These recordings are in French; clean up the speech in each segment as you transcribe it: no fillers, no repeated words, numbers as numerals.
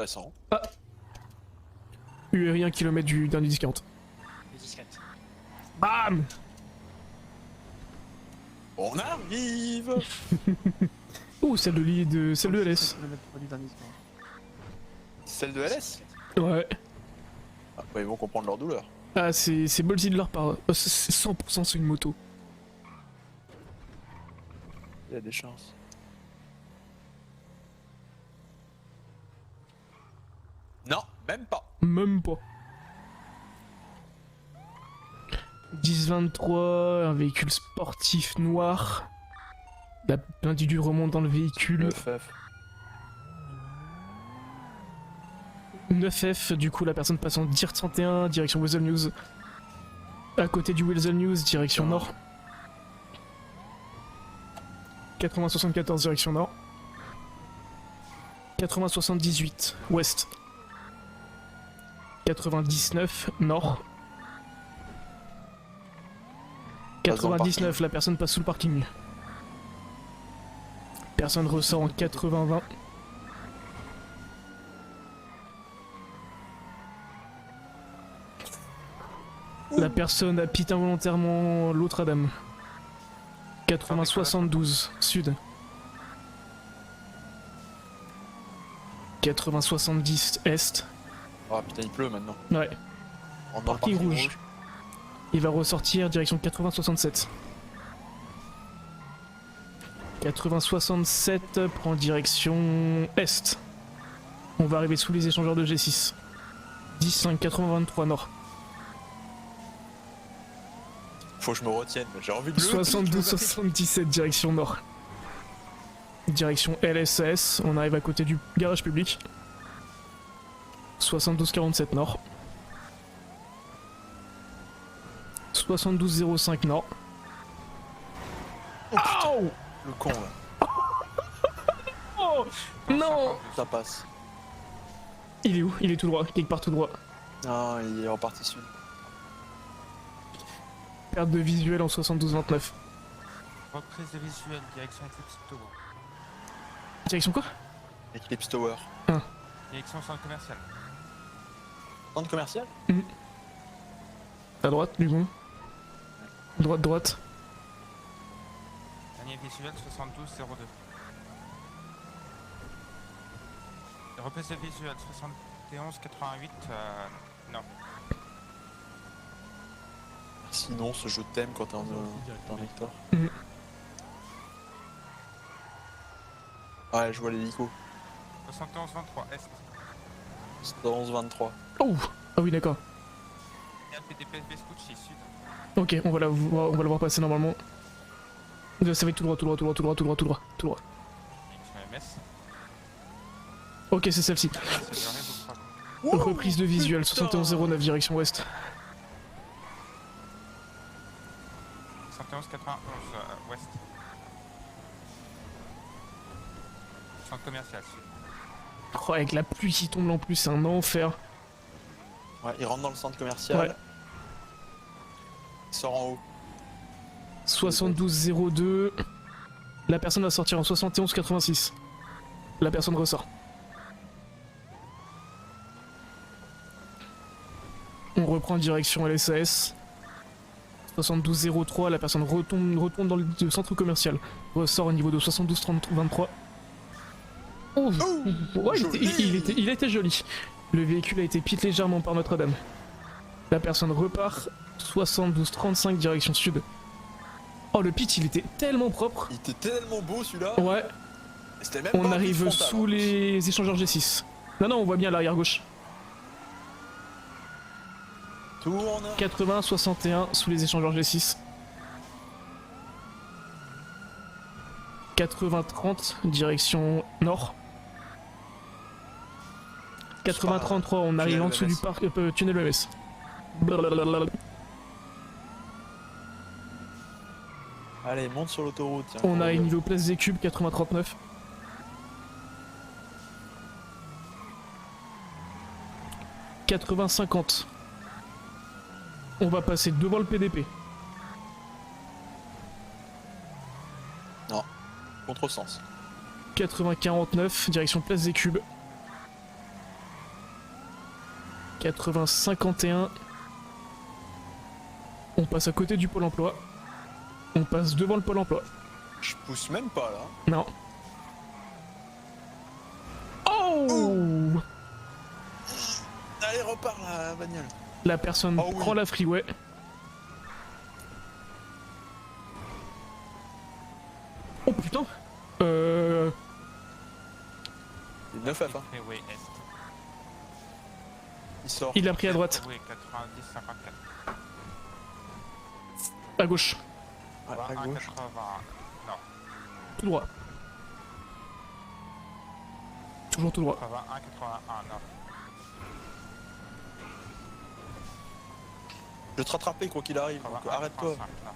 intéressant. Ah, URI 1 km du dernier 10-40. Les disquettes. Bam. On arrive. Oh, celle de LS. Celle de LS. Ouais. Ah, bah, ils vont comprendre leur douleur. Ah, c'est ballsy de leur part. Oh, c'est 100% c'est une moto. Il y a des chances. Non, même pas. Même pas. 10-23, un véhicule sportif noir. L'individu remonte dans le véhicule. 9F. 9F, du coup la personne passe en DIR 31, direction Weasel News. À côté du Weasel News, direction nord. 80-74, direction nord. 80-78, ouest. 99, nord. 99, la personne passe sous le parking. Personne ressort en 80-20. La personne a pité involontairement l'autre dame. 80-72, sud. 80-70, est. Ah putain, il pleut maintenant. Ouais. On est dans le Parking rouge. Il va ressortir direction 80-67. 80-67 prend direction est. On va arriver sous les échangeurs de G6. 10-5, 80-23 nord. Faut que je me retienne, j'ai envie de 72-77 direction nord. Direction LSS, on arrive à côté du garage public. 72-47 nord. 72-05 nord. Oh, putain, Oh le con là. Oh non. Ça passe. Il est où? Il est tout droit, quelque part tout droit. Non, il est reparti sud. Perte de visuel en 72-29. Reprise de visuel, direction Eclipse Tower. Direction quoi? Eclipse Tower. Direction centre commercial. Centre commercial? À droite du coup. Droite, droite. Dernier visuel 72-02. Reprise de visuel 71-88 non. Sinon, ce jeu t'aime quand t'es en Hector. Ouais, je vois l'hélico. 71-23 est. 11-23. Oh. Ah oui d'accord. Il y a le PDPSB Scucci sud. Ok, on va le voir passer normalement. Ça va être tout droit, tout droit, tout droit, tout droit, tout droit, tout droit, tout droit. Direction MS. Ok, c'est celle-ci. C'est le réseau Prague. Reprise de visuel, 71-09 direction ouest. 71-91 ouest. Centre commercial sud. Oh, avec la pluie qui tombe en plus, c'est un enfer. Ouais, il rentre dans le centre commercial. Ouais. Il sort en haut. 72-02. La personne va sortir en 71-86. La personne ressort. On reprend direction LSAS. 72-03, la personne retourne dans le centre commercial. Ressort au niveau de 72-23. Oh, ouais, il était joli. Le véhicule a été pit légèrement par Notre-Dame. La personne repart 72-35 direction sud. Oh, le pit il était tellement propre. Il était tellement beau celui-là. Ouais, C'était même on pas arrive frontal, sous en plus. les échangeurs G6. Non, non, on voit bien l'arrière gauche. Tourne. 80-61 sous les échangeurs G6. 80-30 direction nord. 80-33 on arrive en dessous du parc tunnel EMS. Blablabla. Allez, monte sur l'autoroute. tiens. On arrive niveau place des cubes 80-39. « 80-50. On va passer devant le PDP. Contresens. 80-49, direction place des cubes. 80-51. On passe à côté du pôle emploi. On passe devant le pôle emploi. Je pousse même pas là. Non. Oh, Allez, repars la bagnole. la personne Oh oui. prend la freeway. Oh putain. 9 F, hein. Freeway Est. Il sort. Il a pris à droite, Freeway 90-54. à gauche, Ouais, à 81, gauche. 80. Non, tout droit. Toujours tout droit. 81, 81, non. Je vais te rattraper quoi qu'il arrive, donc 81, arrête-toi. 85, non.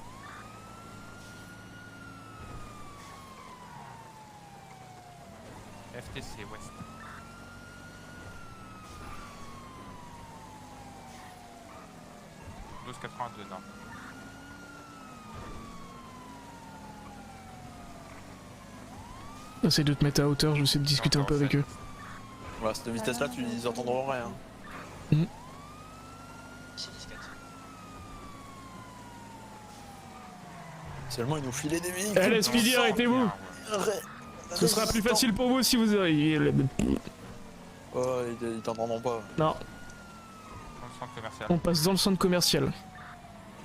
FTC Ouest. « 12,82, non. Essaye de te mettre à hauteur, je vais essayer de discuter un peu avec eux. Voilà, cette vitesse là, ils entendront rien. Seulement ils nous filaient des véhicules. Allez, Speedy, arrêtez-vous. Ce sera plus facile pour vous si vous arrivez. Oh, ils t'entendront pas. Non, Dans le centre commercial. on passe dans le centre commercial.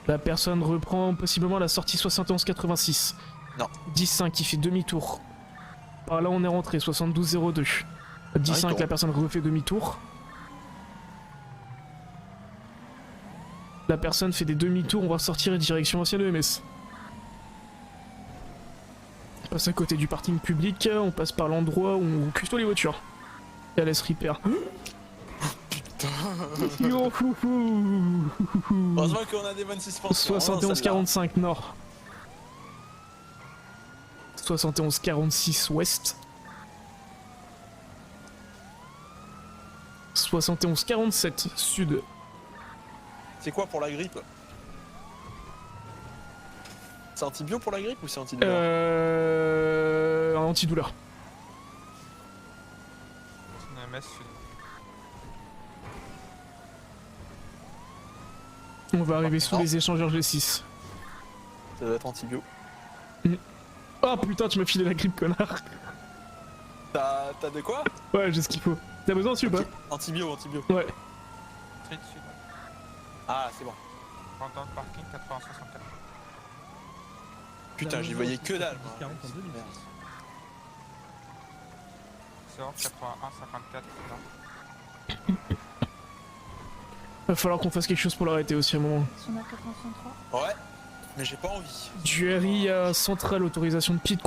La personne reprend possiblement la sortie 71-86. Non. 10-5 qui fait demi-tour. Par là on est rentré, 72-02. 10-5 tourne. la personne refait demi-tour. La personne fait des demi-tours, on va sortir direction ancienne EMS. On passe à côté du parking public, on passe par l'endroit où on custo les voitures. Et elle laisse repair. Yo, hou, hou. Heureusement qu'on a des bonnes suspensions. 71-45 nord. 71-46 ouest. 71-47 sud. C'est quoi pour la grippe? C'est antibio pour la grippe ou c'est antidouleur? Un antidouleur. MS Sud. On va arriver sous les échangeurs G6. Ça doit être antibio. Oh putain, tu m'as filé la grippe, connard. T'as de quoi? Ouais, j'ai ce qu'il faut. T'as besoin dessus ou pas? Antibio, antibio. Ouais. Street Sud. Ah, c'est bon. Pendant le parking 80-64. Putain, j'y voyais que dalle. moi. 40 en 2006. Merde. Sort 81-54, non. Va falloir qu'on fasse quelque chose pour l'arrêter aussi à un moment. Son A463. Ouais, mais j'ai pas envie. Du RI à centrale, autorisation de pit,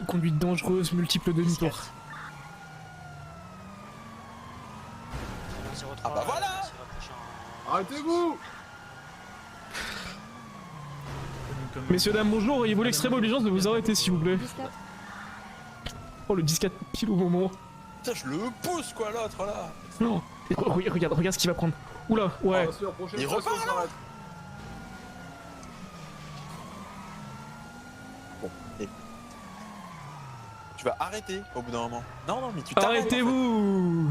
conduite dangereuse, multiple demi-tours. Ah bah voilà. Arrêtez-vous! Messieurs, dames, bonjour, auriez-vous l'extrême obligeance de vous arrêter s'il vous plaît? 14. Oh, le 10-4 pile au moment. Putain, je le pousse quoi l'autre là. Non. Regarde ce qu'il va prendre. Oula, ouais. Ah, sur la prochaine Il station, repart, on s'arrête. Bon, et... Tu vas arrêter au bout d'un moment. Non, non, mais tu t'arrêtes. Arrêtez-vous!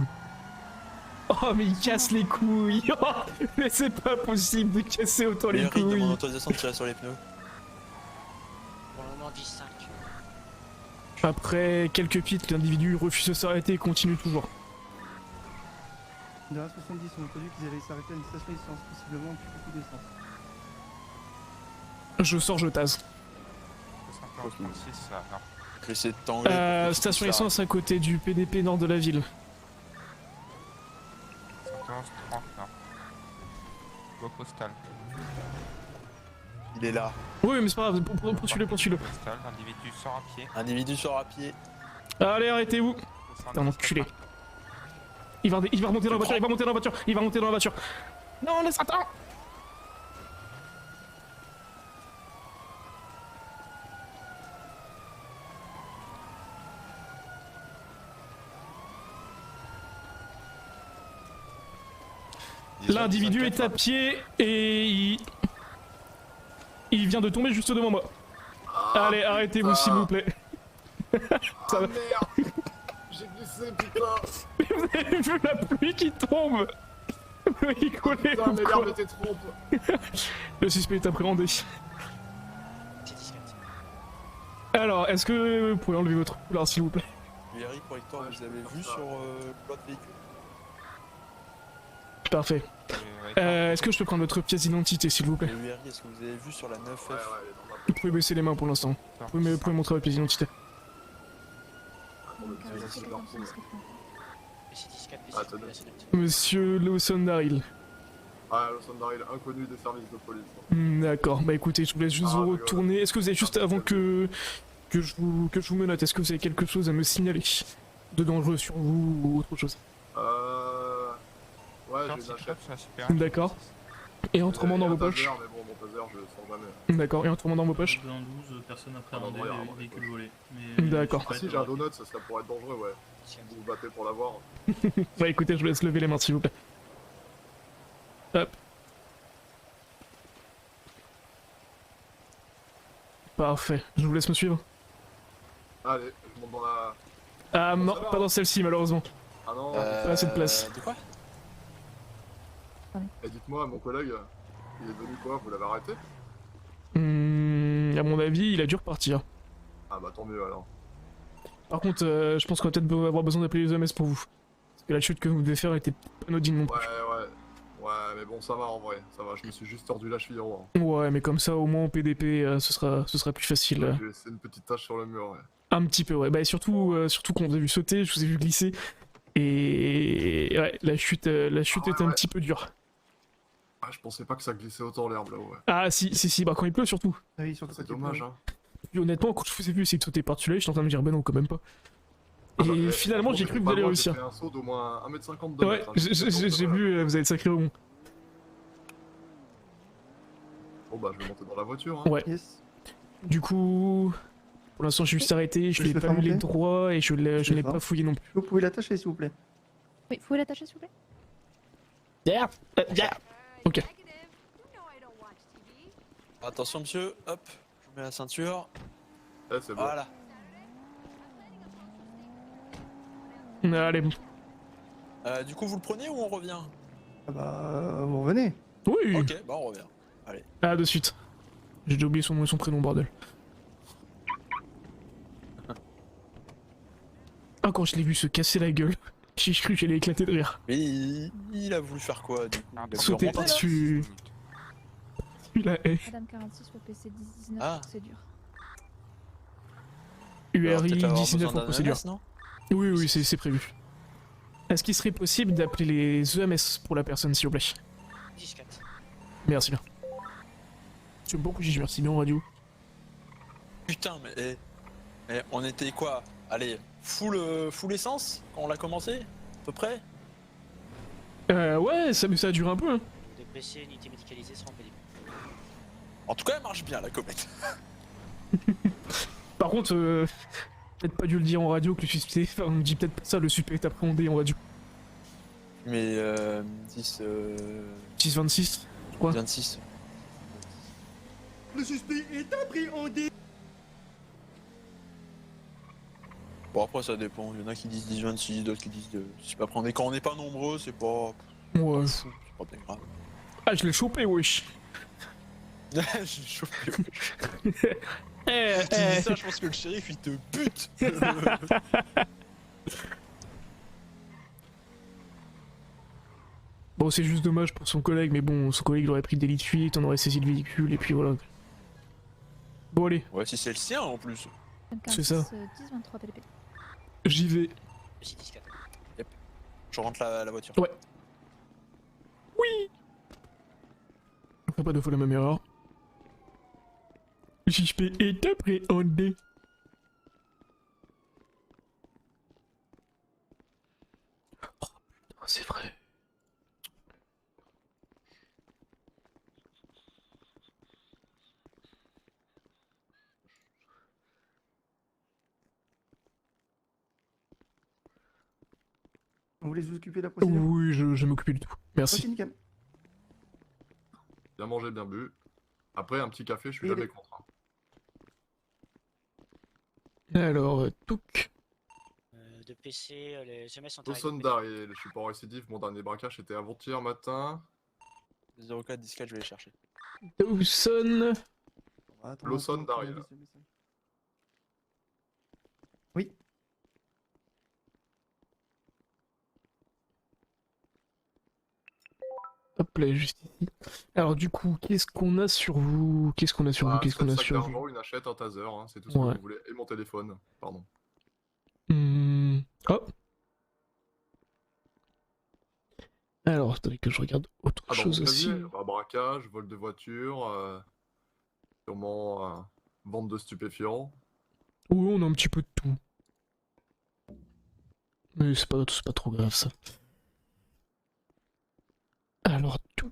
Oh, mais il casse les couilles! Oh, mais c'est pas possible de casser autant les Les rides de mon couilles! autorisation de tirer sur les pneus. Pour le moment 10-5. Après quelques pits, l'individu refuse de s'arrêter et continue toujours. Dans la 70, on a entendu qu'ils allaient s'arrêter à une station essence, possiblement plus beaucoup d'essence. Je sors, je tase. 71-36, non. Je vais essayer de t'enlever. Station essence à côté du PDP nord de la ville. 71-30, non. Go postal. Il est là. Oui, mais c'est pas grave, poursuis-le, poursuis-le. Postal, l'individu sort à pied. Individu sort à pied. Allez, arrêtez-vous! T'es un enculé. Il va remonter dans la voiture, il va monter dans la voiture, il va monter dans la voiture. Non, laisse, attends! L'individu est à pied et il vient de tomber juste devant moi. Allez, arrêtez-vous s'il vous plaît. Ça va. Merde! J'ai glissé, putain! Vous avez vu la pluie qui tombe? Rigoler Putain, ou mais quoi? l'herbe était trompe. Le suspect est appréhendé. C'est discret. Alors, est-ce que vous pouvez enlever votre foulard s'il vous plaît? URI pour Hector, Ouais, vous je avez peux vu faire ça. sur l'autre véhicule? Parfait. Est-ce que je peux prendre votre pièce d'identité s'il vous plaît? Et URI, est-ce que vous avez vu sur la 9F? Ouais, ouais, elle est dans ma Vous pouvez baisser les mains pour l'instant. Vous pouvez montrer votre pièce d'identité. poche. Mais c'est discret, mais Ah, c'est tenez. la sonnerie. Monsieur Lawson Daryl. Ah, le Sundaril inconnu des services de police. D'accord, bah écoutez, je vous laisse juste Ah, vous rigole. retourner. Est-ce que vous avez juste, Ah, avant rigole. que je vous me note, est-ce que vous avez quelque chose à me signaler de dangereux sur vous ou autre chose? Ouais, j'ai une hachette. D'accord. Et un tremblement dans vos poches? Mais bon, mon taser, je le sors jamais. D'accord, et un tremblement dans vos poches? Dans 12, personne Ah, non, appréhendée, non, rien, véhicule volé. Mais, D'accord. Ah si, j'ai un donut, ça pourrait être dangereux, ouais. Si vous vous battez pour l'avoir. Bah écoutez, je vous laisse lever les mains s'il vous plaît. Hop. Parfait, je vous laisse me suivre. Allez, je monte dans la... Ah Bon, non, ça va, pas hein. dans celle-ci malheureusement. Ah non, Pas assez de place. De quoi? et dites-moi, mon collègue, il est devenu quoi? Vous l'avez arrêté? À mon avis, il a dû repartir. Ah bah tant mieux alors. Par contre, je pense qu'on va peut-être avoir besoin d'appeler les OMS pour vous. Parce que la chute que vous devez faire était pas anodine non Ouais, plus. ouais. Ouais, mais bon, ça va en vrai. Ça va, je me suis juste tordu la cheville en haut. Hein. Ouais, mais comme ça, au moins en PDP, ce sera plus facile. J'ai laissé une petite tache sur le mur, ouais. Un petit peu, ouais. Bah, et surtout, surtout quand on vous a vu sauter, je vous ai vu glisser. Et ouais, la chute Ah ouais, était un ouais. petit peu dure. Ah, je pensais pas que ça glissait autant l'herbe là, ouais. Ah, si, bah quand il pleut surtout. Ah oui, surtout C'est quand il dommage, pleut. hein. Puis honnêtement, quand je vous ai vu essayer de sauter par-dessus là, j'étais en train de me dire, bah non, quand même pas. Ah bah, Et eh, finalement, j'ai franchement, cru que pas vous allez loin, réussir. J'ai fait un saut d'au moins 1m50 de Ouais, mètre. Hein. j'ai vu, vous avez le sacré rebond. Bon bah, je vais monter dans la voiture, hein. Ouais. Yes. Du coup, pour l'instant, je suis juste arrêté, je Je n'ai le pas fais lu les remonter droits et je ne Je le l'ai fais. pas fouillé non plus. Vous pouvez l'attacher s'il vous plaît. Oui, vous pouvez l'attacher s'il vous plaît? Ok. Attention monsieur, hop, je vous mets la ceinture. Eh, c'est bon. Voilà. Allez, bon. Du coup, vous le prenez ou on revient? Ah bah, vous revenez. Oui, Ok, bah on revient. ah, de suite. J'ai déjà oublié son nom et son prénom, bordel. Ah, quand je l'ai vu se casser la gueule, j'ai cru que j'allais éclater de rire. Mais il a voulu faire quoi du coup? Il a voulu Sauter remonter, là par-dessus. Il a Madame 46, le PC 19 Ah. procédure. Alors, URI peut-être avoir 19 besoin en d'un procédure. AMS, non? Oui, c'est prévu. Est-ce qu'il serait possible d'appeler les EMS pour la personne, s'il vous plaît? Discret. Merci bien. J'aime beaucoup que j'ai merci bien en radio. Putain, mais on était quoi? Allez, full essence quand on l'a commencé? À peu près? Ouais, ça a duré un peu, hein. Les blessés, unités médicalisées seront pénibles. En tout cas, elle marche bien la comète. Par contre, peut-être pas dû le dire en radio que le suspect. Enfin, on dit peut-être pas ça, le suspect est appréhendé en radio. Mais 10, 626, je crois. 26. Le suspect est appréhendé. Bon après ça dépend, il y en a qui disent 10, 26, d'autres qui disent 2. Je sais pas, après quand on n'est pas nombreux, c'est pas... Ouais. fou, c'est pas bien grave. Ah, je l'ai chopé, wesh. J'ai chauffé. Eh, Tu eh. dis ça, je pense que le shérif il te bute. Bon, c'est juste dommage pour son collègue, mais bon, son collègue il aurait pris le délit de fuite, on aurait saisi le véhicule, et puis voilà. Bon, allez, Ouais, si c'est le sien en plus. Madame C'est ça. 10, 23 PDP. j'y vais. Aussi discret. Je rentre la voiture. Ouais. Oui. On fait pas deux fois la même erreur. Le suspect est appréhendé. Oh putain, c'est vrai. Vous voulez vous occuper de la procédure? Oui, je vais m'occuper du tout. Ok, Merci. nickel. Bien mangé, bien bu. Après, un petit café, je suis Et jamais les- contre. Hein. Alors, touc. de PC, les SMS sont Lawson Dari, je suis pas en récidive, mon dernier braquage était avant-hier matin. 04 10 je vais les chercher. Dawson. Attends, Lawson attends, Daria. attends, attends. Oui. Hop là, juste ici. Alors du coup, qu'est-ce qu'on a sur vous? Qu'est-ce qu'on a sur vous? Qu'est-ce qu'on a sac sur vous? d'argent, une hachette, un taser, hein, c'est tout ce Ouais. que vous voulez. Et mon téléphone, pardon. Oh. Alors, attendez que je regarde autre Ah, dans mon chose aussi. casier, bah, braquage, vol de voiture, sûrement vente de stupéfiants. Oui, on a un petit peu de tout. Mais c'est pas trop grave ça. Alors, tout.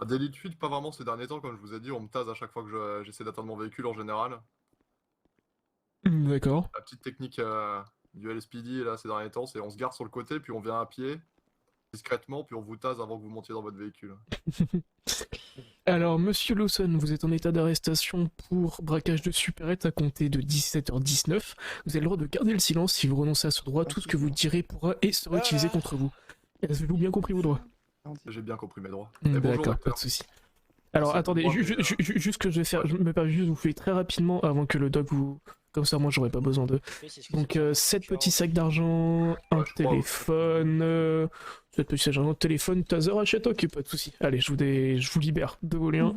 Délit de fuite, pas vraiment ces derniers temps, comme je vous ai dit, on me tase à chaque fois que j'essaie d'atteindre mon véhicule en général. D'accord. La petite technique du LSPD là ces derniers temps, c'est on se gare sur le côté, puis on vient à pied, discrètement, puis on vous tase avant que vous montiez dans votre véhicule. Alors, monsieur Lawson, vous êtes en état d'arrestation pour braquage de supérette à compter de 17h19. Vous avez le droit de garder le silence. Si vous renoncez à ce droit, tout ce que vous direz pourra et sera utilisé contre vous. Avez-vous bien compris vos droits? J'ai bien compris mes droits. Et bonjour, D'accord, pas docteur. de soucis. Alors, C'est attendez, pour moi, juste que je vais faire, je me permets juste de vous faire très rapidement avant que le doc vous... Comme ça, moi, j'aurais pas besoin de... Donc, 7 petits sacs d'argent, un je crois, téléphone, 7 petits sacs d'argent, téléphone, taser, achète, ok, pas de soucis. Allez, je vous libère de vos liens.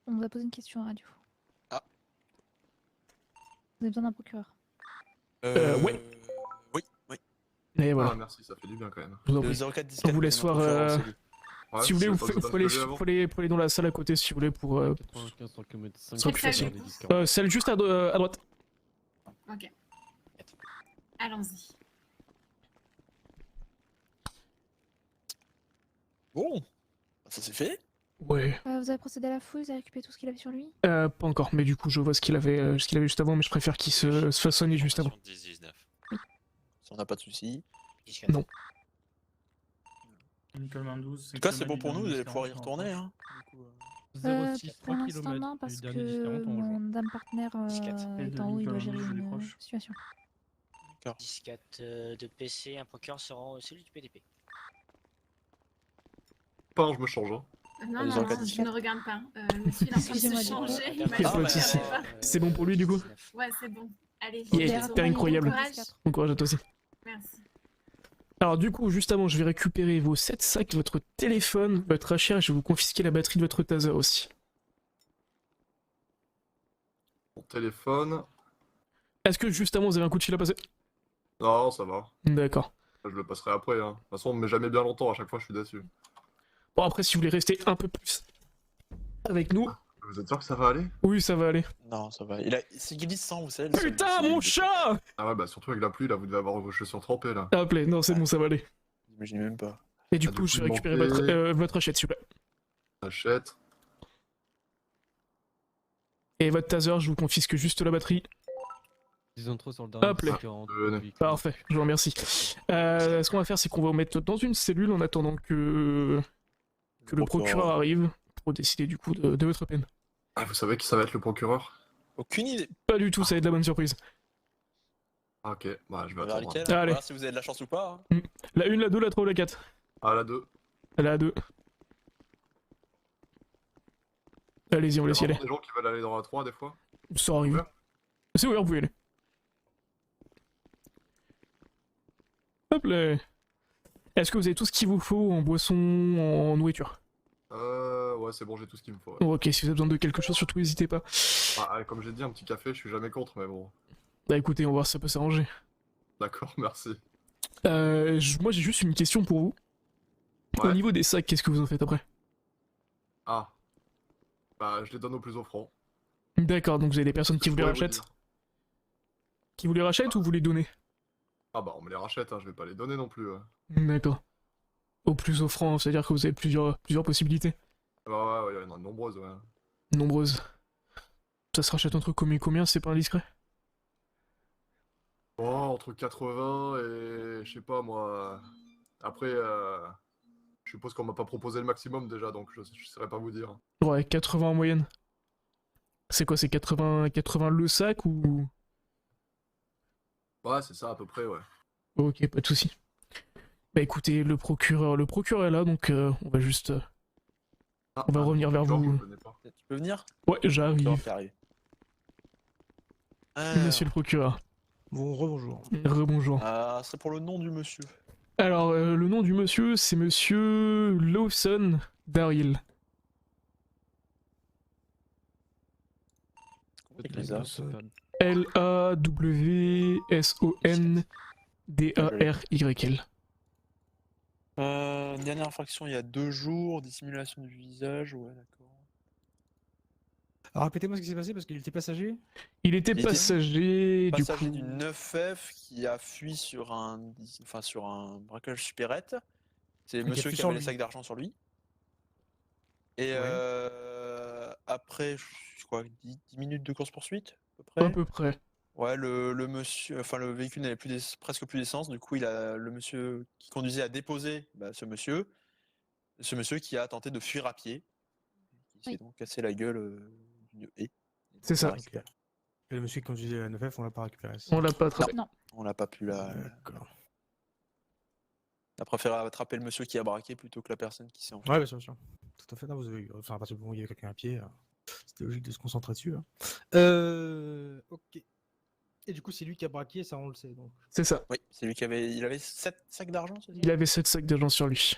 On vous a posé une question à radio. Ah. Vous avez besoin d'un procureur. Ouais. Oui, oui. Et voilà, Ah, merci, ça fait du bien quand même. je vous en Le prie. 04 10 On vous laisse voir, Ouais, si vous voulez, c'est vous pas faut besoin de aller, gueuler avant. faut aller dans la salle à côté si vous voulez pour... 115 km, sera plus facile. 5 celle juste à droite. Ok. Allons-y. Bon, ça c'est fait. Ouais, Vous avez procédé à la fouille, vous avez récupéré tout ce qu'il avait sur lui. pas encore, mais du coup, je vois ce qu'il avait juste avant, mais je préfère qu'il se fasse soigner juste avant. 19. Si on n'a pas de soucis. Non. Nicole 12. En tout cas, c'est bon pour nous, vous allez pouvoir y retourner. Hein. Du coup, 06, Pour 3 l'instant, km. non, parce que mon dame partenaire Et est de en haut, il doit Nicolas gérer Mandou, je les une proche. situation. 10-4 de PC, un procureur sera celui du PDP. Pas, je me change. Hein. Non, Ils non, ont non, quatre je ne regarde pas. Monsieur, il est en train de Excusez-moi, se changer. du Il coup. m'a Pas dit de qu'il soucis. savait pas. C'est bon pour lui, du coup? Ouais, c'est bon. Allez, Yeah, bisous. t'es incroyable. Courage. Bon courage à toi aussi. Merci. Alors du coup, juste avant, je vais récupérer vos 7 sacs, votre téléphone, votre HR, et je vais vous confisquer la batterie de votre taser aussi. Mon téléphone. Est-ce que juste avant, vous avez un coup de fil à passer? Non, ça va. D'accord. Je le passerai après. Hein. De toute façon, on me met jamais bien longtemps, à chaque fois je suis déçu. Bon, après, si vous voulez rester un peu plus avec nous, Vous êtes sûr que ça va aller? oui, ça va aller. Non, ça va. C'est glissant, vous savez. Putain, mon chat! Ah ouais, bah surtout avec la pluie, là, vous devez avoir vos chaussures trempées, là. Ah, plaît, non, c'est bon, ça va aller. J'imagine même pas. Et du Ah, coup, du je coup, vais il récupérer manquait- votre achète, s'il vous plaît. Achète. Et votre taser, je vous confisque juste la batterie. Ils ont trop sur le dernier. Hop là. 40, Venez. Parfait, je vous remercie. Ce qu'on va faire, c'est qu'on va vous mettre dans une cellule en attendant que le procureur arrive pour décider du coup de votre peine. Ah, vous savez qui ça va être le procureur? Aucune idée. Pas du tout, ça va être de la bonne surprise. Ah, ok, bah je vais On verra attendre. lequel. Allez. Voir si vous avez de la chance ou pas. Hein. La 1, la 2, la 3 ou la 4? Ah, la 2. La 2. Allez-y, on Il y a laisse y aller. vraiment des gens qui veulent aller dans la 3 des fois. Ça arrive. Ouvert C'est ouvert, vous pouvez y aller. Hop là. Est-ce que vous avez tout ce qu'il vous faut en boisson, en nourriture? Ouais, c'est bon, j'ai tout ce qu'il me faut. ouais. Oh, ok, si vous avez besoin de quelque chose, surtout n'hésitez pas. Ah, comme j'ai dit, un petit café, je suis jamais contre, mais bon. Bah écoutez, on va voir si ça peut s'arranger. D'accord, merci. Moi j'ai juste une question pour vous. Au Ouais. niveau des sacs, qu'est-ce que vous en faites après? Ah. Bah, je les donne au plus offrant. D'accord, donc vous avez des personnes qui Je vous les pourrais vous rachètent? dire. Qui vous les rachètent ou vous les donnez? Ah bah, on me les rachète, hein, je vais pas les donner non plus. D'accord. Au plus offrant, c'est-à-dire que vous avez plusieurs possibilités. Bah ouais, il y en a de nombreuses, ouais. Nombreuses. Ça se rachète entre combien et combien, c'est pas indiscret? Oh, entre 80 et... je sais pas, moi... Après, je suppose qu'on m'a pas proposé le maximum déjà, donc je saurais pas vous dire. Ouais, 80 en moyenne. C'est quoi, c'est 80 le sac ou... Ouais, c'est ça à peu près, ouais. Ok, pas de souci. Bah écoutez, le procureur est là, donc on va juste... on va revenir vers Georges, vous. je connais pas. Tu peux venir? Ouais, j'arrive. Procureur qui arrive. Monsieur le procureur. Bon, rebonjour. Rebonjour. Ah, c'est pour le nom du monsieur. Alors, le nom du monsieur, c'est monsieur Lawson Daryl. Avec les A. Lawsondaryl. Dernière infraction il y a 2 jours, dissimulation du visage, ouais d'accord. Alors, répétez-moi ce qui s'est passé parce qu'il était passager. Il était Il était passager, du Passager coup... du 9F qui a fui sur un braquage supérette. C'est qui a monsieur fui qui sur avait les lui. sacs d'argent sur lui. Et Ouais. après, je crois, 10 minutes de course-poursuite, à peu À près. peu près. Ouais, le monsieur, enfin le véhicule n'avait presque plus d'essence, du coup le monsieur qui conduisait a déposé ce monsieur qui a tenté de fuir à pied, qui s'est Oui. donc cassé la gueule d'une haie. C'est On ça. l'a récupéré. Et le monsieur qui conduisait la 9F, on l'a pas récupéré. On l'a pas attrapé. Non. On l'a pas pu D'accord. On a préféré attraper le monsieur qui a braqué plutôt que la personne qui s'est enfui. Ouais, bien sûr, bien sûr. Tout à fait. Non, vous avez... Enfin, à partir du moment où il y avait quelqu'un à pied, c'était logique de se concentrer dessus. Hein. Ok. Et du coup, c'est lui qui a braqué, ça on le sait. Donc. C'est ça. Oui, c'est lui qui il avait 7 sacs d'argent, c'est ça? Il avait 7 sacs d'argent sur lui.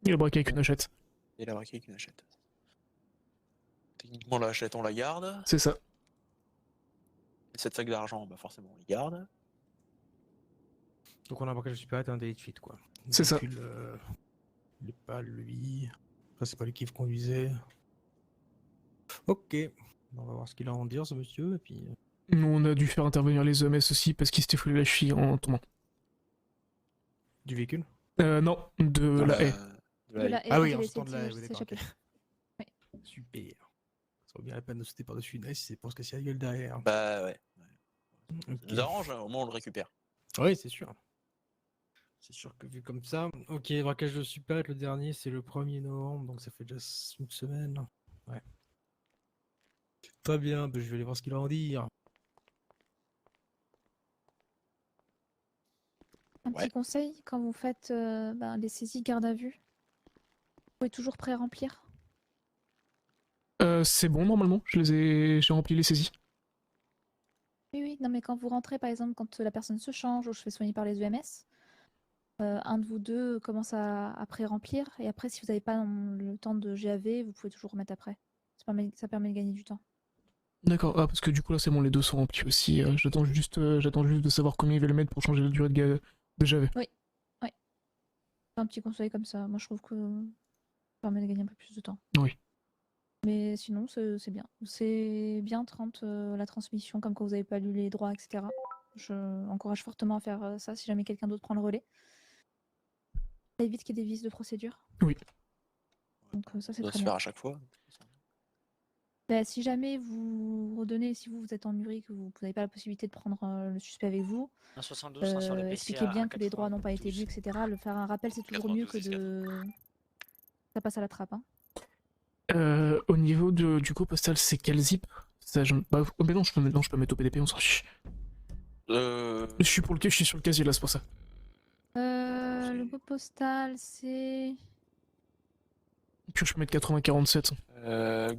Il a braqué avec une hachette. Et il a braqué avec une hachette. Techniquement, la hachette, on la garde. C'est ça. Les 7 sacs d'argent, forcément, on les garde. Donc on a un braquage supérieur et un délit de fuite, quoi. Le C'est ça. véhicule, il n'est pas lui. Après, c'est pas lui qui conduisait. Ok. On va voir ce qu'il a à en dire, ce monsieur. Et puis. Nous, on a dû faire intervenir les EMS aussi parce qu'ils s'étaient foulés la cheville en tombant. Du véhicule Non, de la haie. De la haie. Ah haie, oui, il en a sortant de la haie, essayé oui, de d'accord. s'échapper. Ok. Super. Ça vaut bien la peine de sauter par-dessus une haie si c'est pour se casser la gueule derrière. Ouais. Ça Ok. nous arrange, au moins on le récupère. Oui, c'est sûr. C'est sûr que vu comme ça. Ok, braquage de supérette, le dernier, c'est le 1er novembre, donc ça fait déjà une semaine. Ouais. Très bien, je vais aller voir ce qu'il a à en dire. Un petit conseil, quand vous faites les saisies garde à vue, vous pouvez toujours pré-remplir. C'est bon, normalement. J'ai rempli les saisies. Oui, non, mais quand vous rentrez, par exemple, quand la personne se change ou je fais soigner par les EMS, un de vous deux commence à pré-remplir, et après, si vous n'avez pas le temps de GAV, vous pouvez toujours remettre après. Ça permet de gagner du temps. D'accord, parce que du coup là c'est bon, les deux sont remplis aussi. J'attends juste de savoir combien il va le mettre pour changer la durée de GAV. Un petit conseil comme ça, moi je trouve que ça permet de gagner un peu plus de temps. Oui. Mais sinon, c'est bien. C'est bien 30 la transmission, comme quand vous n'avez pas lu les droits, etc. Je encourage fortement à faire ça si jamais quelqu'un d'autre prend le relais. Ça évite qu'il y ait des vices de procédure. Oui. Donc ça Ça c'est doit très se bien. faire à chaque fois. Si jamais vous redonnez, si vous êtes en URI, que vous n'avez pas la possibilité de prendre le suspect avec vous, Un 72, un sur le PC expliquez bien que les droits n'ont pas été lus, etc. Le faire un rappel, c'est toujours mieux que 92, de... Ça passe à la trappe. Hein. Au niveau du code postal, c'est quel zip ça, mais non, je peux mettre au PDP, on s'en fiche. Je suis sur le casier là, c'est pour ça. Le code postal, c'est... Puis je peux mettre 8047.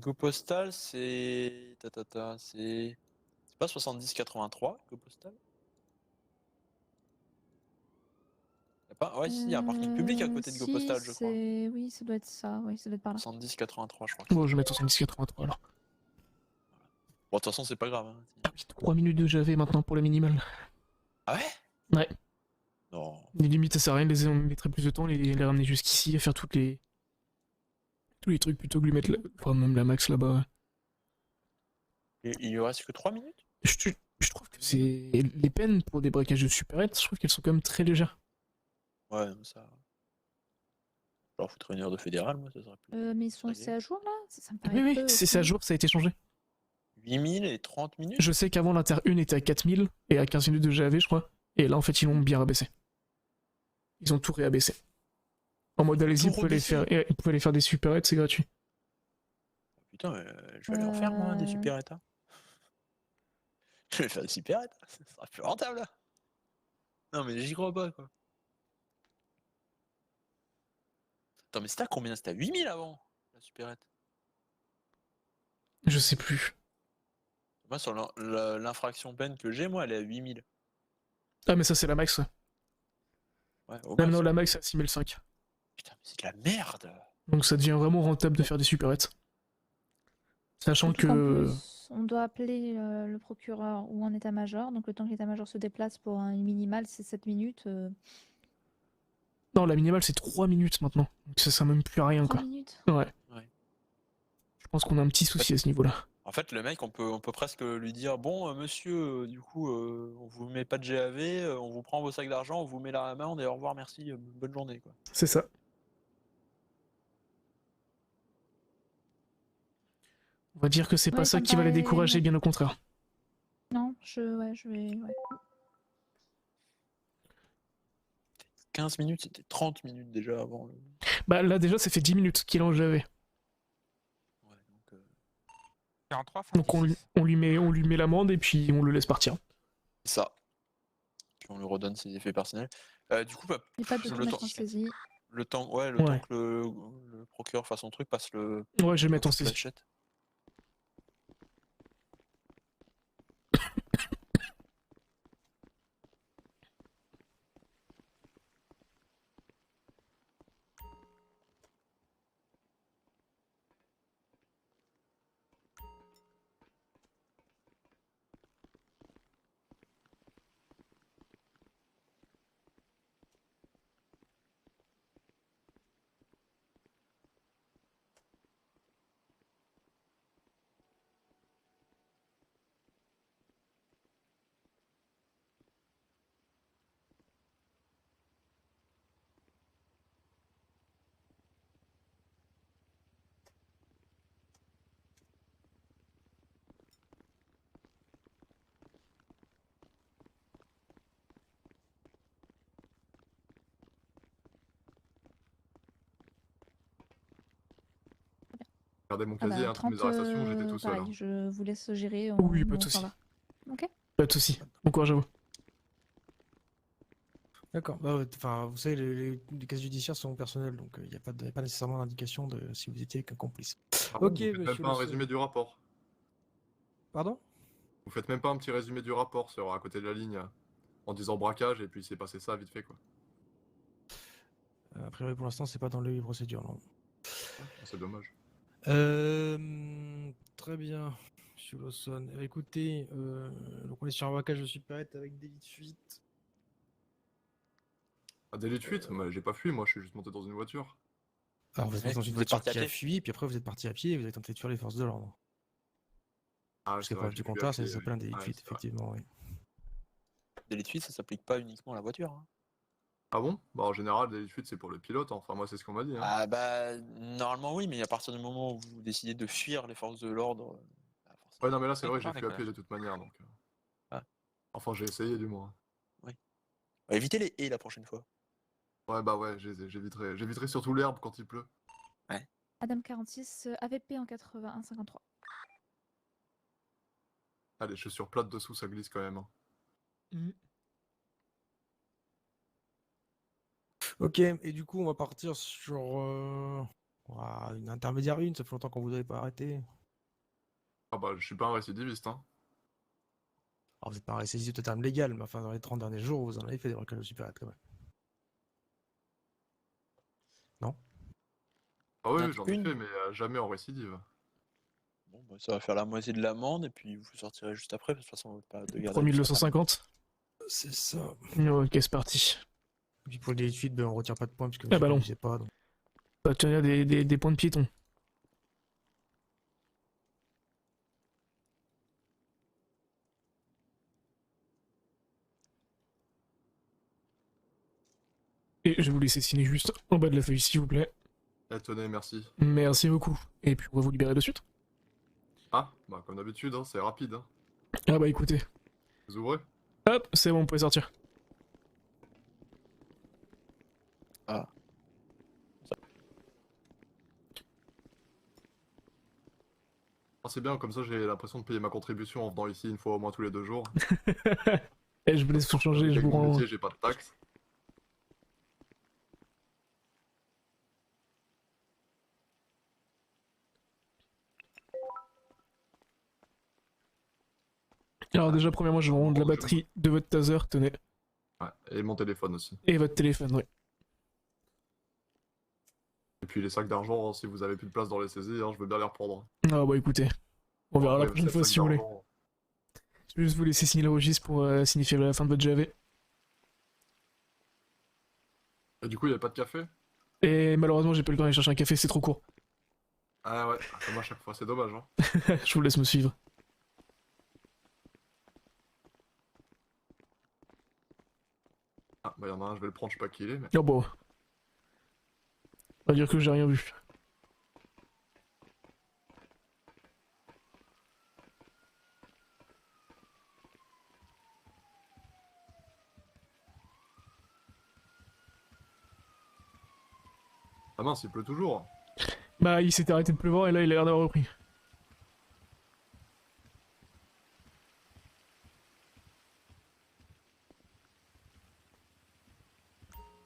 Go Postal, c'est. C'est pas 7083, Go Postal? Y a pas... Ouais, si, il y a un parking public à côté de Go si, Postal, je crois. Oui, ça doit être ça. Oui, ça doit être par là. 7083, je crois. Bon, je vais mettre 7083 alors. Bon, de toute façon, c'est pas grave. Hein. 3 minutes de GAV maintenant pour la minimale. Ah ouais? Ouais. Non. Les limites, ça sert à rien, on mettrait plus de temps, les ramener jusqu'ici, à faire tous les trucs plutôt que lui mettre même la max là-bas. Et il lui reste que 3 minutes? Je trouve que c'est. Les peines pour des braquages de supérettes, je trouve qu'elles sont quand même très légères. Ouais, ça. Je leur foutrais une heure de fédéral, moi, ça serait plus. Mais ils sont réglé. assez à jour là? Ça me paraît Oui, peu, c'est à jour, ça a été changé. 8000 et 30 minutes? Je sais qu'avant l'inter 1 était à 4000 et à 15 minutes de GAV, je crois. Et là, en fait, ils l'ont bien rabaissé. Ils ont tout réabaissé. En mode allez-y, vous pouvez aller faire des supérettes, c'est gratuit. Putain, je vais aller en faire, moi, des supérettes. Hein. Je vais faire des supérettes, ça sera plus rentable. Non, mais j'y crois pas, quoi. Attends, mais c'était à combien? C'était à 8000 avant, la supérette. Je sais plus. Moi, sur l'infraction peine que j'ai, moi, elle est à 8000. Ah, mais ça, c'est la max, ouais. Ouais, au Même max. non, la max, c'est à 6005. Putain, mais c'est de la merde. Donc ça devient vraiment rentable de faire des supérettes. Sachant Surtout qu'en que. plus, on doit appeler le procureur ou un état-major. Donc le temps que l'état-major se déplace pour un minimal, c'est 7 minutes. Non, la minimale, c'est 3 minutes maintenant. Donc ça sert même plus à rien, 3 quoi. minutes. Ouais. Ouais. Je pense qu'on a un petit souci à ce niveau-là. En fait, le mec, on peut presque lui dire bon, monsieur, du coup, on vous met pas de GAV, on vous prend vos sacs d'argent, on vous met la main, on dit au revoir, merci, bonne journée, quoi. C'est ça. On va dire que c'est pas Ouais, ça ça me qui va les paraît- décourager, ouais. bien au contraire. Non, je vais. Ouais. 15 minutes, c'était 30 minutes déjà avant le. Bah là, déjà, ça fait 10 minutes qu'il est en GAV. Ouais, donc, 43, fin Donc on lui met l'amende et puis on le laisse partir. c'est ça. Puis on lui redonne ses effets personnels. Du coup, bah, Il n'y a pas de le tout mettre temps, en saisie. le temps Ouais. que le procureur fasse son truc, passe le. Ouais, je vais le mettre en la saisie. flashette. Regardez mon Ah casier, bah, hein, toutes mes 30, arrestations, j'étais tout seul. pareil, hein. je vous laisse gérer. Oui, pas nous, de on s'en souci. va. Ok. Pas de soucis. Bon courage à vous. D'accord. Bah, ouais, enfin, vous savez, les casiers judiciaires sont personnels, donc il n'y a pas nécessairement d'indication de si vous étiez qu'un complice. Ah bon, Ok, vous faites même monsieur pas un le résumé du rapport. Pardon? Vous faites même pas un petit résumé du rapport sur à côté de la ligne en disant braquage et puis c'est passé ça vite fait quoi. A priori, pour l'instant, c'est pas dans les procédures, non. C'est dommage. Très bien, monsieur Lawson. Écoutez, donc on est sur un braquage de supérette avec délit de fuite. Un délit de fuite? Mais j'ai pas fui, moi je suis juste monté dans une voiture. Alors, vous êtes Ouais, dans une vous êtes voiture parti à qui a pied. fui, puis après vous êtes parti à pied et vous avez tenté de tuer les forces de l'ordre. Ah, Parce que c'est vrai, preuve j'ai du fui à contraire, ça pied, s'appelle un délit de ouais, fuite, c'est vrai. effectivement, oui. Délit de fuite, ça s'applique pas uniquement à la voiture, hein. Ah bon? Bah en général, délit de fuite c'est pour le pilote, hein. Enfin moi c'est ce qu'on m'a dit. Hein. Ah bah normalement oui, mais à partir du moment où vous décidez de fuir les forces de l'ordre, bah, forcément. Ouais non mais là c'est Oui, vrai, j'ai plein fui à pied d'éclairage. de toute manière donc. Ah. Enfin j'ai essayé du moins. Évitez les haies la prochaine fois. Ouais bah ouais, j'éviterai surtout l'herbe quand il pleut. Adam 46, AVP en 81-53. Ah les chaussures plates dessous ça glisse quand même. Hein. Ok, et du coup, on va partir sur une intermédiaire 1, ça fait longtemps qu'on vous avait pas arrêté. Ah bah je suis pas un récidiviste hein. Alors, vous n'êtes pas un récidiviste de terme légal, mais enfin, dans les 30 derniers jours, vous en avez fait des braquages de supérette quand même. Non? Ah oui, Un oui, j'en ai une. fait mais jamais en récidive. Bon, bah, ça va faire la moitié de l'amende et puis vous sortirez juste après, de toute façon, votre période de garde à vue sera 3250. C'est ça. Ok, c'est parti. Et puis pour le délit de fuite, ben, on retire pas de points puisque Ah bah non. je sais pas. Donc... Bah, tu as des points de piéton. Et je vais vous laisser signer juste en bas de la feuille, s'il vous plaît. Eh tenez, merci. Merci beaucoup. Et puis on va vous libérer de suite. Ah, bah comme d'habitude, hein, c'est rapide. Hein. Ah bah écoutez. Vous ouvrez? Hop, c'est bon, vous pouvez sortir. Ah. Ah, c'est bien, comme ça j'ai l'impression de payer ma contribution en venant ici une fois au moins tous les 2 jours. Eh, je vous laisse changer, je Avec vous mon rends. métier, j'ai pas de taxes. Alors déjà, premièrement, je vous rends de la batterie de votre taser, tenez. Ouais, et mon téléphone aussi. Et votre téléphone, oui. Et puis les sacs d'argent, hein, si vous avez plus de place dans les saisies, hein, je veux bien les reprendre. Ah bah écoutez, on verra la Après, prochaine sept fois sacs si vous voulez. d'argent. Je vais juste vous laisser signer le registre pour signifier la fin de votre JAV. Et du coup, il n'y a pas de café? Et malheureusement, j'ai pas eu le temps d'aller chercher un café, c'est trop court. Ah ouais, comme à chaque fois, c'est dommage. Hein. Je vous laisse me suivre. Ah, bah, il y en a un, je vais le prendre, je sais pas qui il est, mais. Oh bon. On va dire que j'ai rien vu. Ah mince, il pleut toujours. Bah, il s'était arrêté de pleuvoir et là, il a l'air d'avoir repris.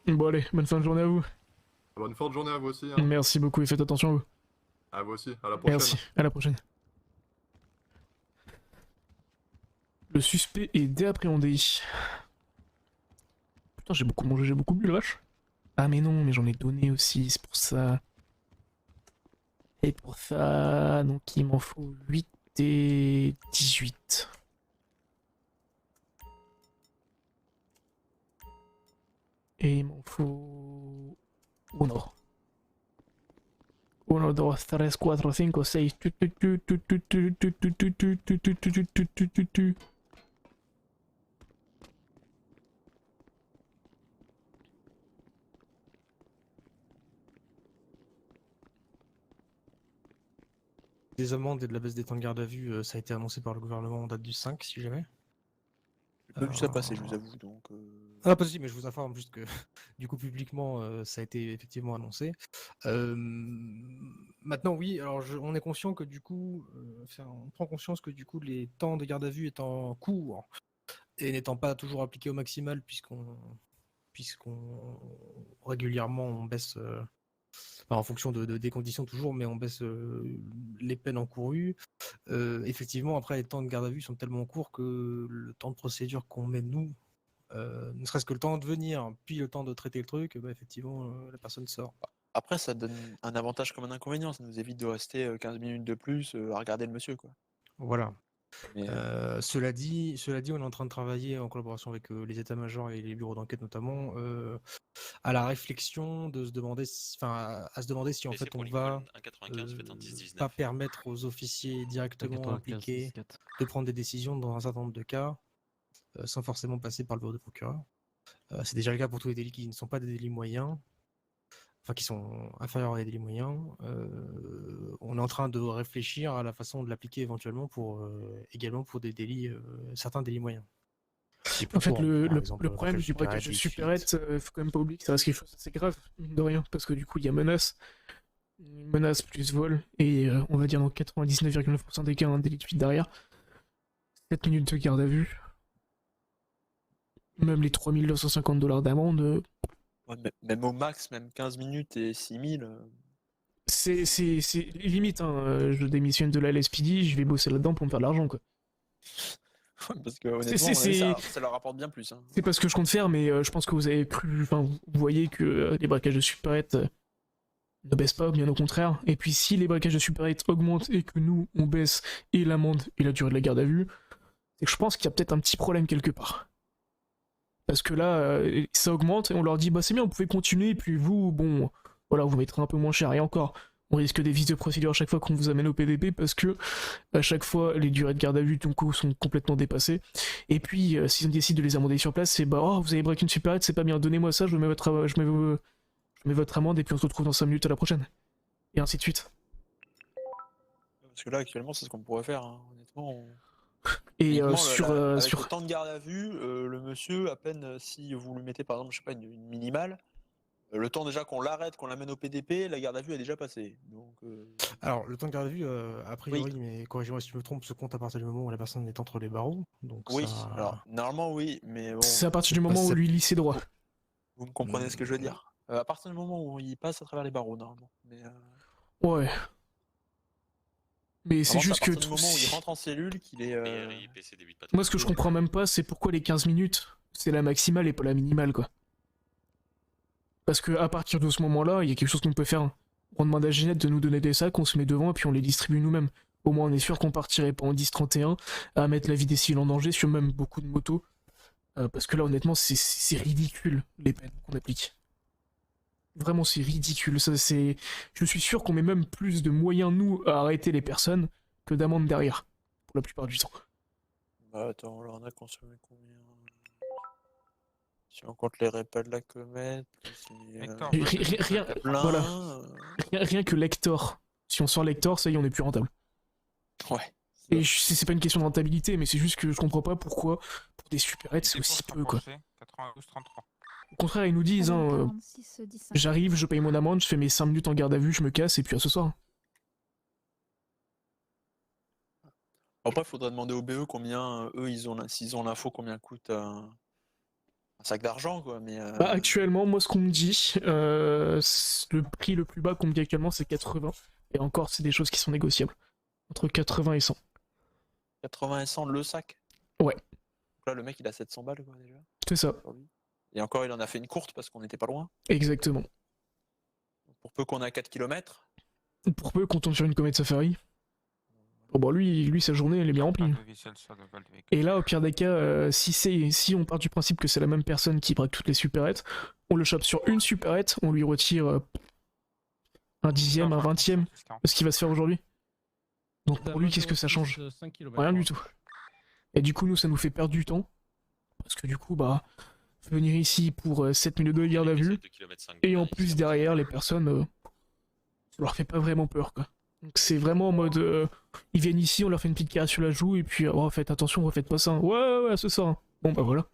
Bon allez, bonne fin de journée à vous. Bonne fin de journée à vous aussi. Hein. Merci beaucoup et faites attention à vous. À vous aussi, à la prochaine. Merci, à la prochaine. Le suspect est déappréhendé. Putain, j'ai beaucoup mangé, j'ai beaucoup bu, la vache. Ah mais non, mais j'en ai donné aussi, c'est pour ça. Et pour ça, donc il m'en faut 8 et 18. Et il m'en faut... Uno. 1, 2, 3, 4, 5, 6. Des amendes et de la baisse des temps de garde à vue, ça a été annoncé par le gouvernement en date du 5, si jamais. J'ai pas vu ça passer, je vous avoue. Donc, Ah, pas de souci, mais je vous informe juste que du coup, publiquement, ça a été effectivement annoncé. Maintenant, oui, alors on est conscient que du coup, on prend conscience que du coup, les temps de garde à vue étant courts et n'étant pas toujours appliqués au maximal, puisqu'on régulièrement on baisse. En fonction des conditions toujours, mais on baisse les peines encourues. Effectivement, après, les temps de garde à vue sont tellement courts que le temps de procédure qu'on met, nous, ne serait-ce que le temps de venir, puis le temps de traiter le truc, bah, effectivement, la personne sort. après, ça donne un avantage comme un inconvénient. Ça nous évite de rester 15 minutes de plus à regarder le monsieur, quoi. Voilà. Mais, Cela dit, on est en train de travailler en collaboration avec les états-majors et les bureaux d'enquête notamment à la réflexion de se demander, à se demander si en fait on va pas permettre aux officiers directement impliqués de prendre des décisions dans un certain nombre de cas sans forcément passer par le bureau de procureur. C'est déjà le cas pour tous les délits qui ne sont pas des délits moyens. Enfin, qui sont inférieurs à des délits moyens, on est en train de réfléchir à la façon de l'appliquer éventuellement également pour des délits, certains délits moyens. En fait, le problème du braquage de supérette, faut quand même pas oublier que ça reste quelque chose d'assez grave, mine de rien, parce que du coup, il y a menace plus vol, et on va dire dans 99,9% des cas, un délit de fuite derrière. 7 minutes de garde à vue. Même les 3 250 $ d'amende. ouais, même au max, même 15 minutes et 6 000. C'est limite, hein. Je démissionne de la LSPD, je vais bosser là-dedans pour me faire de l'argent, quoi. Parce que honnêtement, ça leur rapporte bien plus. Hein. C'est pas ce que je compte faire, mais je pense que vous avez cru. Enfin, vous voyez que les braquages de supérette ne baissent pas, bien au contraire. Et puis, si les braquages de supérette augmentent et que nous, on baisse et l'amende et la durée de la garde à vue, c'est que je pense qu'il y a peut-être un petit problème quelque part. Parce que là, ça augmente et on leur dit, bah c'est bien, vous pouvez continuer, et puis vous, bon, voilà, vous mettrez un peu moins cher. Et encore, on risque des vices de procédure à chaque fois qu'on vous amène au PDP parce que à chaque fois les durées de garde à vue sont complètement dépassées. Et puis si on décide de les amender sur place, c'est bah oh, vous avez braqué une supérette, c'est pas bien, donnez-moi ça, je mets votre amende et puis on se retrouve dans 5 minutes à la prochaine. Et ainsi de suite. Parce que là actuellement c'est ce qu'on pourrait faire, hein. Honnêtement. Et avec sur le temps de garde à vue, le monsieur, à peine si vous lui mettez par exemple, je sais pas, une minimale, Le temps déjà qu'on l'arrête, qu'on l'amène au PDP, la garde à vue est déjà passée. Donc, Alors, le temps de garde à vue, a priori, mais corrigez-moi si je me trompe, se compte à partir du moment où la personne est entre les barreaux. Donc oui, ça... alors normalement oui, mais bon, C'est à partir du Bah, moment où ça- lui lit ses droits. vous me comprenez ce que je veux dire. À partir du moment où il passe à travers les barreaux, normalement. Mais, Ouais. Mais c'est normalement, juste à que partir du moment où il rentre en cellule qu'il est. moi, ce que je comprends même pas, c'est pourquoi les 15 minutes, c'est la maximale et pas la minimale, quoi. Parce que à partir de ce moment-là, il y a quelque chose qu'on peut faire. On demande à Ginette de nous donner des sacs, on se met devant et puis on les distribue nous-mêmes. Au moins, on est sûr qu'on partirait pas en 10-31 à mettre la vie des civils en danger sur même beaucoup de motos. Parce que là, honnêtement, c'est ridicule les peines qu'on applique. Vraiment, c'est ridicule. Ça, je suis sûr qu'on met même plus de moyens, nous, à arrêter les personnes que d'amendes derrière, pour la plupart du temps. Bah, attends, là on a consommé combien? Si on compte les répas de la comète, plus Hector, Voilà. Rien que Lector. Si on sort Lector, ça y est, on est plus rentable. Ouais. Et c'est pas une question de rentabilité, mais c'est juste que je comprends pas pourquoi, pour des supérettes, c'est aussi peu, quoi. 92-33. Au contraire, ils nous disent, hein, 46, 10, j'arrive, je paye mon amende, je fais mes 5 minutes en garde à vue, je me casse, et puis à ce soir. Après, il faudrait demander au BE combien, eux, s'ils ont l'info, combien coûte un sac d'argent, quoi. Mais, Bah, actuellement, moi, ce qu'on me dit, le prix le plus bas qu'on me dit actuellement, c'est 80. Et encore, c'est des choses qui sont négociables. Entre 80 et 100. 80 et 100 le sac. Ouais. Donc là, le mec, il a 700 balles, quoi, déjà. C'est ça. Sur lui. Et encore, il en a fait une courte parce qu'on n'était pas loin. Exactement. Pour peu qu'on a 4 km. Pour peu qu'on tombe sur une comète safari. Oh bah lui, sa journée, elle est bien remplie. Et là, au pire des cas, si on part du principe que c'est la même personne qui braque toutes les supérettes, on le chope sur une supérette, on lui retire un 10e, un 20e de ce qu'il va se faire aujourd'hui. Donc pour lui, qu'est-ce que ça change? Rien du tout. Et du coup, nous, ça nous fait perdre du temps. Parce que du coup, bah, venir ici pour 7 minutes de garde à vue, et en plus derrière, les personnes, ça leur fait pas vraiment peur, quoi. Donc c'est vraiment en mode, ils viennent ici, on leur fait une petite caresse sur la joue, et puis, oh, faites attention, refaites pas ça. Ouais, c'est ça. Hein. Bon, bah voilà.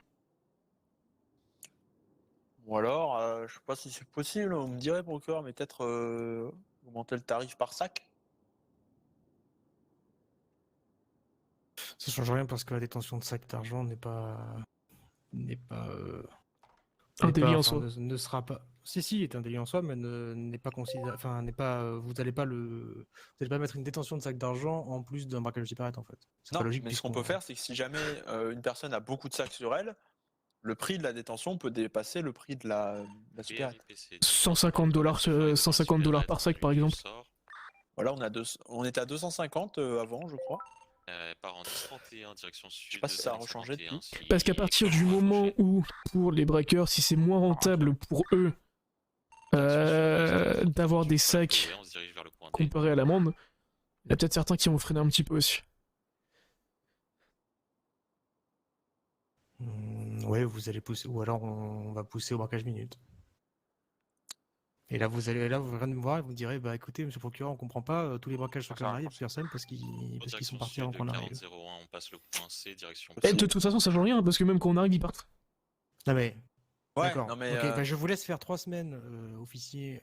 Ou alors, je sais pas si c'est possible, on me dirait procureur, mais peut-être augmenter le tarif par sac. Ça change rien parce que la détention de sacs d'argent n'est pas un délit en soi. Ne sera pas. Si, est un délit en soi, mais n'est pas considéré. Enfin, n'est pas. Vous n'allez pas mettre une détention de sac d'argent en plus d'un braquage de cigarette en fait. C'est Non, pas logique. mais ce qu'on peut faire, c'est que si jamais une personne a beaucoup de sacs sur elle, le prix de la détention peut dépasser le prix de la cigarette. $150, 150 par sac par exemple. Voilà, on était à 250 avant, je crois. Part en 10-31, direction sud. Je sais pas si ça a rechangé depuis. Parce qu'à partir du moment où, pour les braqueurs, si c'est moins rentable pour eux d'avoir des sacs comparé à l'amende, il y a peut-être certains qui vont freiner un petit peu aussi. Ouais, vous allez pousser, ou alors on va pousser au braquage minute. Et là, vous allez me voir et vous me direz, bah écoutez, monsieur le procureur, on comprend pas, tous les braquages sur Canary, personne parce qu'ils sont partis avant qu'on arrive. On passe le point C, direction. Et de toute façon, ça change rien, parce que même quand on arrive, ils partent. Non mais. Ouais, d'accord. non mais. Ok, bah, je vous laisse faire 3 semaines, officier,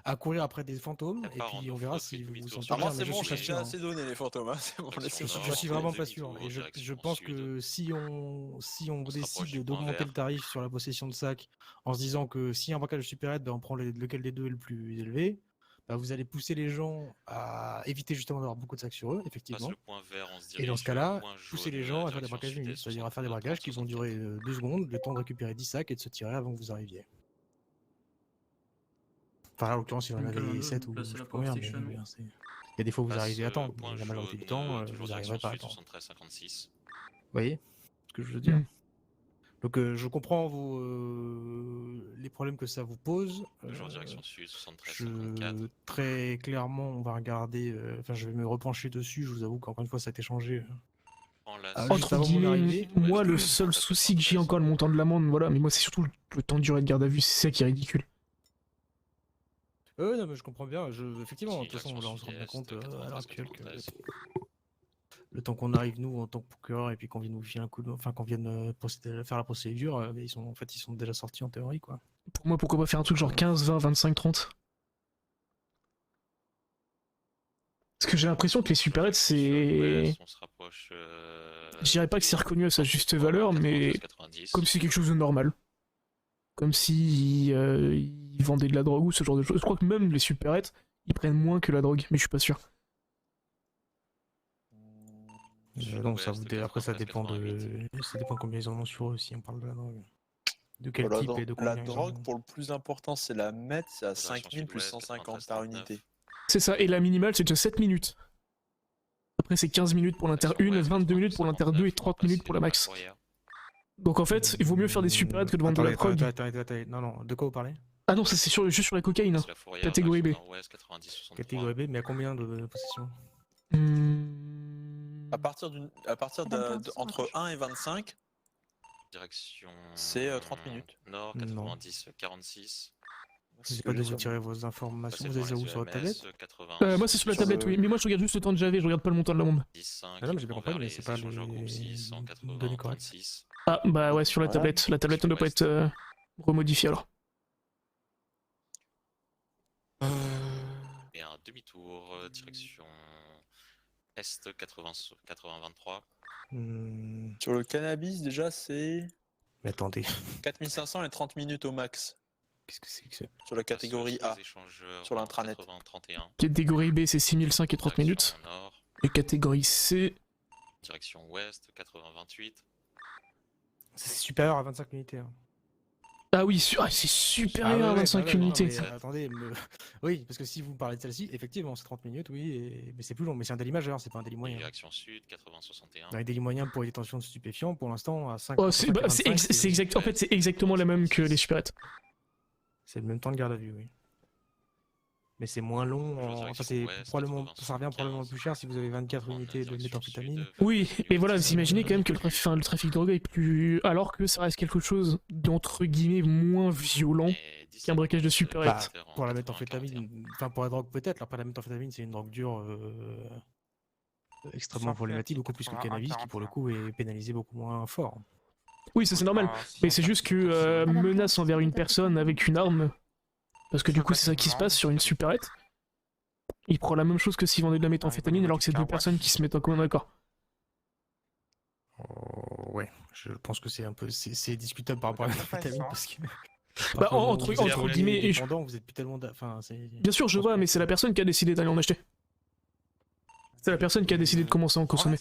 à courir après des fantômes, et puis on verra si vous vous sentez bien. Moi, c'est bon, j'ai déjà assez donné les fantômes. Hein. C'est bon, je suis vraiment pas sûr. Et je pense que si on décide d'augmenter le tarif sur la possession de sacs, en se disant que si un braquage de supérette, ben on prend lequel des deux est le plus élevé, bah vous allez pousser les gens à éviter justement d'avoir beaucoup de sacs sur eux, effectivement. Et dans ce cas-là, pousser les gens à faire des braquages minutes, c'est-à-dire à faire des braquages qui vont durer 2 secondes, le temps de récupérer 10 sacs et de se tirer avant que vous arriviez. Enfin, là, en l'occurrence, il y en avait 7 ou je sais pas combien, mais il y a des fois où vous arrivez à temps, mais la majorité du temps, vous n'arriverez pas à temps. Vous voyez ce que je veux dire? Donc je comprends les problèmes que ça vous pose. Très clairement, on va regarder. Enfin, je vais me repencher dessus. Je vous avoue qu'encore une fois, ça a été changé. Entre guillemets, moi, le seul souci que j'ai encore, le montant de l'amende, voilà, mais moi, c'est surtout le temps de durée de garde à vue, c'est ça qui est ridicule. Non, mais je comprends bien. Effectivement, de toute façon, là, on se rend bien compte à l'heure actuelle que le temps qu'on arrive nous en tant que procureur et puis qu'on vienne nous filer un coup, enfin qu'on vienne faire la procédure, ils sont déjà sortis en théorie quoi. pour moi, pourquoi pas faire un truc genre 15, 20, 25, 30? Parce que j'ai l'impression que les supérettes, c'est... On se rapproche. Je dirais pas que c'est reconnu à sa juste valeur, mais 90. comme si c'est quelque chose de normal. Comme si ils vendaient de la drogue ou ce genre de choses. Je crois que même les supérettes, ils prennent moins que la drogue, mais je suis pas sûr. Donc ça vous après ça dépend de combien ils en ont sur eux si on parle de la drogue. De quel Voilà, type et de combien la ils en drogue, ont. pour le plus important, c'est la meth, c'est à Direction 5000 plus sud-ouest, 150 par 93, unité. C'est ça, et la minimale, c'est déjà 7 minutes. Après, c'est 15 minutes pour l'inter 1, 22 minutes pour l'inter 2 et 30 minutes pour la max. Donc en fait, il vaut mieux faire des supérettes que de vendre de la drogue. Attendez, non, de quoi vous parlez? Ah non, ça c'est juste sur la cocaïne. Hein. Catégorie B. Catégorie B, mais à combien de possessions? À partir entre 1 et 25, Direction. c'est 30 minutes. Nord, Non. 90, 46. Je sais pas de vous tirer vos informations, vous avez où sur votre tablette? Moi c'est sur la tablette, oui. Mais moi je regarde juste le temps de JV, je regarde pas le montant de la bombe. Ah non, mais j'ai bien compris, mais c'est pas les données correctes. Ah bah ouais, sur la tablette. La tablette ne doit pas être remodifiée alors. Et un demi-tour, direction Est 80-23. Sur le cannabis, déjà, c'est Mais attendez, 4500 et 30 minutes au max. qu'est-ce que c'est que ça? Sur la catégorie A, sur l'intranet. 31. Catégorie B c'est 6005 et 30 minutes. Direction Nord, Et catégorie C... direction Ouest 80-28. C'est supérieur à 25 unités. Hein. Ah oui, c'est supérieur à 25 unités. Non, mais, attendez, oui, parce que si vous parlez de celle-ci, effectivement, c'est 30 minutes, oui, mais c'est plus long. Mais c'est un délit majeur, c'est pas un délit moyen. Direction Sud 80-61. Dans les délits moyens pour les détentions de stupéfiants, pour l'instant, à 5 Oh, c'est exact. En fait, c'est exactement la même que les supérettes. C'est le même temps de garde à vue, oui. Mais c'est moins long, enfin, c'est probablement, ça revient probablement plus cher si vous avez 24 unités de méthamphétamine. Oui, mais voilà, vous imaginez quand même que le trafic de drogue est plus... Alors que ça reste quelque chose d'entre guillemets moins violent qu'un braquage de supérette. Pour la méthamphétamine, enfin pour la drogue peut-être, alors pas la méthamphétamine c'est une drogue dure extrêmement problématique, beaucoup plus que le cannabis qui pour le coup est pénalisé beaucoup moins fort. Oui, ça c'est normal, mais c'est juste que menace envers une personne avec une arme, parce que du coup c'est ça qui se passe sur une supérette, il prend la même chose que s'il vendait de la méthamphétamine alors que c'est deux personnes qui se mettent en commun d'accord. Ouais, je pense que c'est un peu, c'est discutable par rapport à la méthamphétamine parce que... Bah entre guillemets, vous êtes plus tellement... Enfin, bien sûr je vois, mais c'est la personne qui a décidé d'aller en acheter. C'est la personne qui a décidé de commencer à en consommer.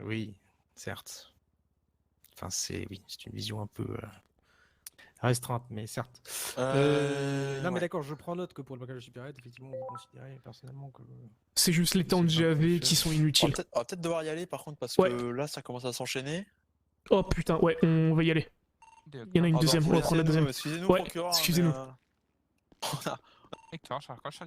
Oui, certes. Enfin, oui, c'est une vision un peu restreinte, mais certes. Non, mais d'accord, je prends note que pour le braquage de supérette, effectivement, vous considérez personnellement que... C'est juste les temps de GAV qui sont inutiles. On va peut-être devoir y aller par contre, parce que là, ça commence à s'enchaîner. Oh putain, ouais, on va y aller. Il y en a une deuxième, on va prendre la deuxième. Excusez-nous, ouais, procureur. excusez-nous. Victor, je raccroche à